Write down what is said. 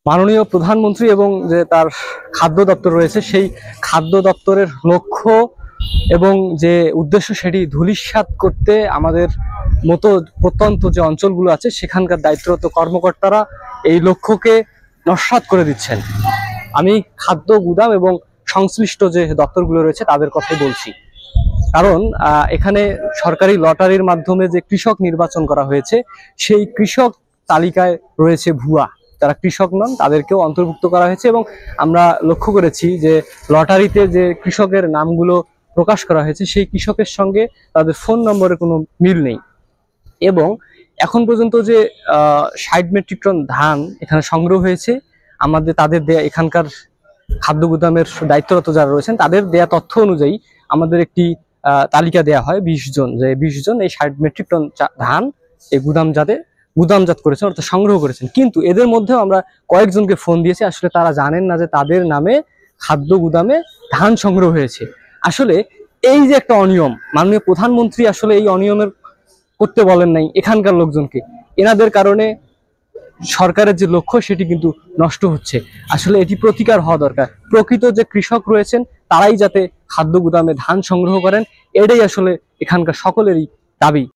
মাননীয় প্রধানমন্ত্রী এবং যে তার খাদ্য দপ্তর রয়েছে সেই খাদ্য দপ্তরের লক্ষ্য এবং যে উদ্দেশ্য সেটি ধূলিসাৎ করতে আমাদের মতো প্রত্যন্ত যে অঞ্চলগুলো আছে সেখানকার দায়িত্বরত কর্মকর্তারা এই লক্ষ্যকে নস্যাৎ করে দিচ্ছেন। আমি খাদ্য গুদাম এবং সংশ্লিষ্ট যে দপ্তরগুলো রয়েছে তাদের কথাই বলছি। কারণ এখানে সরকারি লটারির মাধ্যমে যে কৃষক নির্বাচন করা হয়েছে সেই কৃষক তালিকায় রয়েছে ভুয়া, যারা কৃষক নন তাদেরকেও অন্তর্ভুক্ত করা হয়েছে। এবং আমরা লক্ষ্য করেছি যে লটারিতে যে কৃষকের নামগুলো প্রকাশ করা হয়েছে সেই কৃষকের সঙ্গে তাদের ফোন নম্বরের কোনো মিল নেই। এবং এখন পর্যন্ত যে 60 মেট্রিক টন ধান এখানে সংগ্রহ হয়েছে, তাদের দেয়া এখানকার খাদ্য গুদামের দায়িত্বরত যারা রয়েছেন তাদের দেয়া তথ্য অনুযায়ী আমাদের একটি তালিকা দেয়া হয় 20 জন, যে 20 জন এই 60 মেট্রিক টন ধান এই গুদামজাত করেছেন অর্থাৎ সংগ্রহ করেছেন। কিন্তু এদের মধ্যেও আমরা কয়েকজনকে ফোন দিয়েছি, আসলে তারা জানেন না যে তাদের নামে খাদ্য গুদামে ধান সংগ্রহ হয়েছে। আসলে এই যে একটা অনিয়ম, মাননীয় প্রধানমন্ত্রী আসলে এই অনিয়মের করতে বলেন নাই এখানকার লোকজনকে, এনাদের কারণে সরকারের যে লক্ষ্য সেটি কিন্তু নষ্ট হচ্ছে। আসলে এটি প্রতিকার হওয়া দরকার। প্রকৃত যে কৃষক রয়েছেন তারাই যাতে খাদ্য গুদামে ধান সংগ্রহ করেন, এটাই আসলে এখানকার সকলেরই দাবি।